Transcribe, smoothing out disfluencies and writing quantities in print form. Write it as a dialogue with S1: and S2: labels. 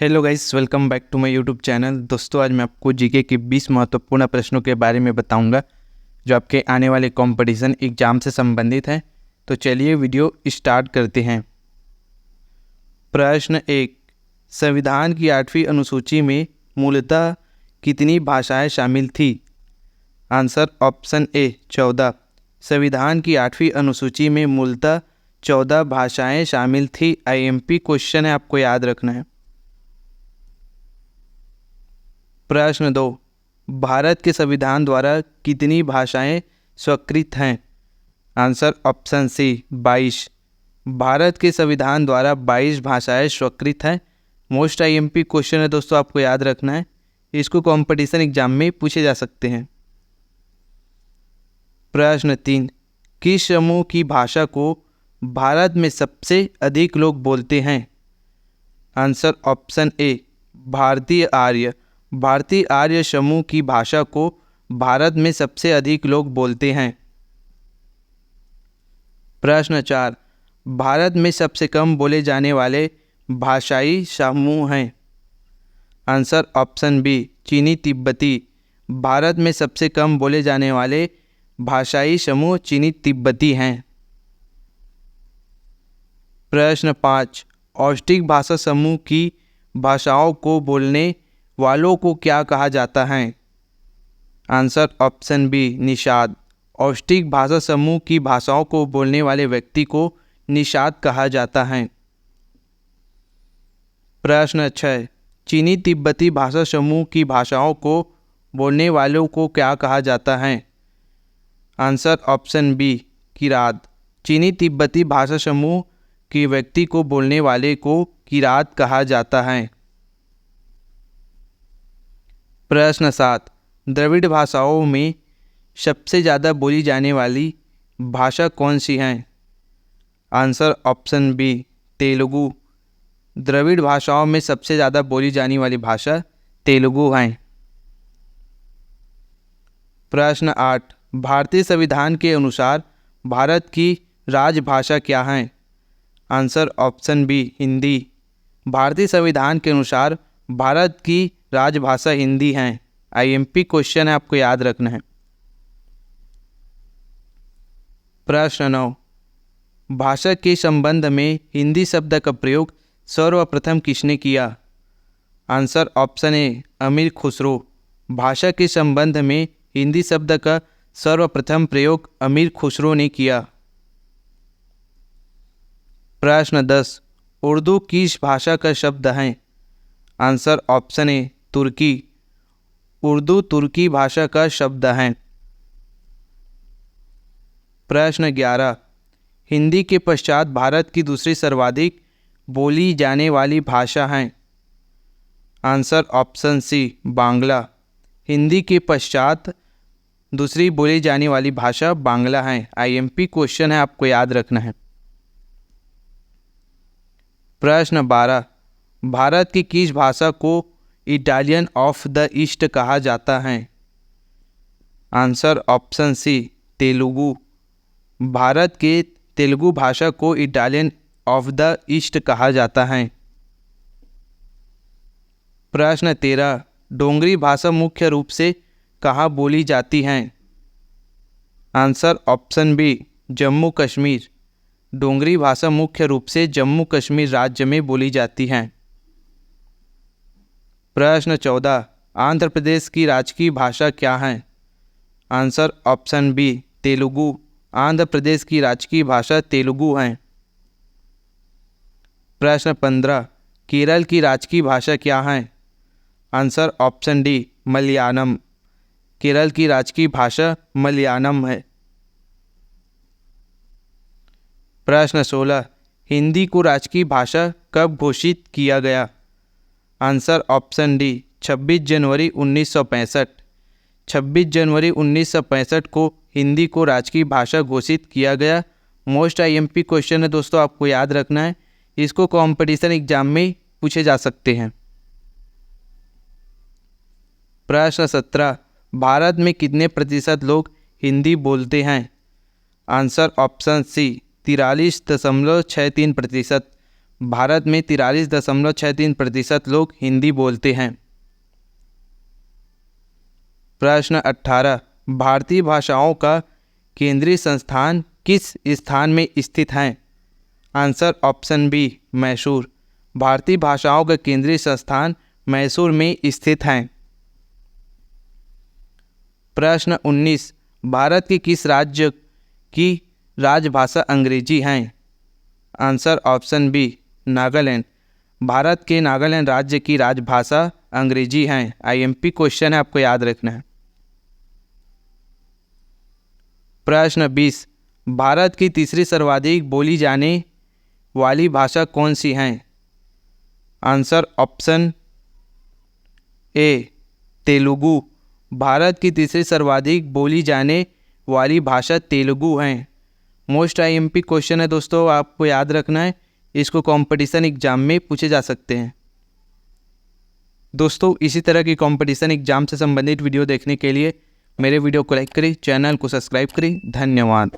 S1: Hello guys, welcome back to my YouTube channel. दोस्तों, आज मैं आपको जीके के 20 महत्वपूर्ण प्रश्नों के बारे में बताऊंगा जो आपके आने वाले कंपटीशन एग्जाम से संबंधित हैं। तो चलिए वीडियो स्टार्ट करते हैं। प्रश्न 1, संविधान की 8वीं अनुसूची में मूलतः कितनी भाषाएं शामिल थी? Answer option A 14। संविधान की 8वीं अनुसूची में मूलतः 14 भाषाएं शामिल थी। आईएमपी क्वेश्चन है, आपको याद रखना है। प्रश्न 2, भारत के संविधान द्वारा कितनी भाषाएं स्वीकृत हैं? आंसर ऑप्शन सी 22। भारत के संविधान द्वारा 22 भाषाएं स्वीकृत हैं। मोस्ट आईएमपी क्वेश्चन है दोस्तों, आपको याद रखना है। इसको कंपटीशन एग्जाम में पूछे जा सकते हैं। प्रश्न 3, किस समूह की भाषा को भारत में सबसे अधिक लोग बोलते हैं? आंसर ऑप्शन ए भारतीय आर्य। भारतीय आर्य समूह की भाषा को भारत में सबसे अधिक लोग बोलते हैं। प्रश्न 4, भारत में सबसे कम बोले जाने वाले भाषाई समूह हैं? आंसर ऑप्शन बी चीनी तिब्बती। भारत में सबसे कम बोले जाने वाले भाषाई समूह चीनी तिब्बती हैं। प्रश्न 5, औष्टिक भाषा समूह की भाषाओं को बोलने वालों को क्या कहा जाता है? Answer option B Nishad. औष्टिक भाषा समूह की भाषाओं को बोलने वाले व्यक्ति को निषाद कहा जाता है। प्रश्न 6, चीनी तिब्बती भाषा समूह की भाषाओं को बोलने वालों को क्या कहा जाता है? Answer option B Kirat. चीनी तिब्बती भाषा समूह के व्यक्ति को बोलने वाले को किरात कहा जाता है। प्रश्न 7, द्रविड़ भाषाओं में सबसे ज़्यादा बोली जाने वाली भाषा कौन सी है? Answer option B Telugu. द्रविड़ भाषाओं में सबसे ज़्यादा बोली जाने वाली भाषा तेलुगु है। प्रश्न 8, भारतीय संविधान के अनुसार भारत की राजभाषा क्या है? Answer option B Hindi. भारतीय संविधान के अनुसार भारत की राजभाषा हिंदी है। आईएमपी क्वेश्चन है, आपको याद रखना है। प्रश्न 9, भाषा के संबंध में हिंदी शब्द का प्रयोग सर्वप्रथम किसने किया? आंसर ऑप्शन ए अमीर खुसरो। भाषा के संबंध में हिंदी शब्द का सर्वप्रथम प्रयोग अमीर खुसरो ने किया। प्रश्न 10, उर्दू किस भाषा का शब्द है? आंसर ऑप्शन ए तुर्की। उर्दू तुर्की भाषा का शब्द है। प्रश्न 11, हिंदी के पश्चात भारत की दूसरी सर्वाधिक बोली जाने वाली भाषा है? Answer option C Bangla. Hindi के पश्चात दूसरी बोली जाने वाली भाषा बांग्ला है। आईएमपी क्वेश्चन है, आपको याद रखना है। प्रश्न 12, भारत की किस भाषा को इटालियन ऑफ द ईस्ट कहा जाता है? Answer option C Telugu. Bharat के तेलुगु भाषा को इटालियन ऑफ द ईस्ट कहा जाता है। प्रश्न 13, डोंगरी भाषा मुख्य रूप से कहाँ बोली जाती है? Answer option B Jammu Kashmir. Dogri भाषा मुख्य रूप से जम्मू कश्मीर राज्य में बोली जाती है। प्रश्न 14, आंध्र प्रदेश की राजकीय भाषा क्या है? Answer option B Telugu. Andhra Pradesh की राजकीय भाषा तेलुगु है। प्रश्न 15, केरल की राजकीय भाषा क्या है? Answer option D Malayalam. Kerala की राजकीय भाषा मलयालम है। प्रश्न 16, हिंदी को राजकीय भाषा कब घोषित किया गया? आंसर ऑप्शन डी 26 जनवरी 1965। 26 जनवरी 1965 को हिंदी को राजकीय भाषा घोषित किया गया। मोस्ट आईएमपी क्वेश्चन है दोस्तों, आपको याद रखना है। इसको कंपटीशन एग्जाम में पूछे जा सकते हैं। प्रश्न 17, भारत में कितने प्रतिशत लोग हिंदी बोलते हैं? आंसर ऑप्शन सी 43.63%। भारत में 43.63% लोग हिंदी बोलते हैं। प्रश्न 18, भारतीय भाषाओं का केंद्रीय संस्थान किस स्थान में स्थित है? Answer option B, Mysore. भारतीय भाषाओं का केंद्रीय संस्थान मैसूर में स्थित है। प्रश्न 19, भारत के किस राज्य की राजभाषा अंग्रेजी है? Answer option B, Nagaland. Bharat के नागालैंड राज्य की राजभाषा अंग्रेजी है। आईएमपी क्वेश्चन है, आपको याद रखना है। प्रश्न 20, भारत की तीसरी सर्वाधिक बोली जाने वाली भाषा कौन सी है? Answer option A, Telugu. Bharat की तीसरी सर्वाधिक बोली जाने वाली भाषा तेलुगु है। मोस्ट आईएमपी क्वेश्चन है दोस्तों, आपको याद रखना है। इसको कंपटीशन एग्जाम में पूछे जा सकते हैं। दोस्तों, इसी तरह की कंपटीशन एग्जाम से संबंधित वीडियो देखने के लिए मेरे वीडियो को लाइक करें, चैनल को सब्सक्राइब करें। धन्यवाद।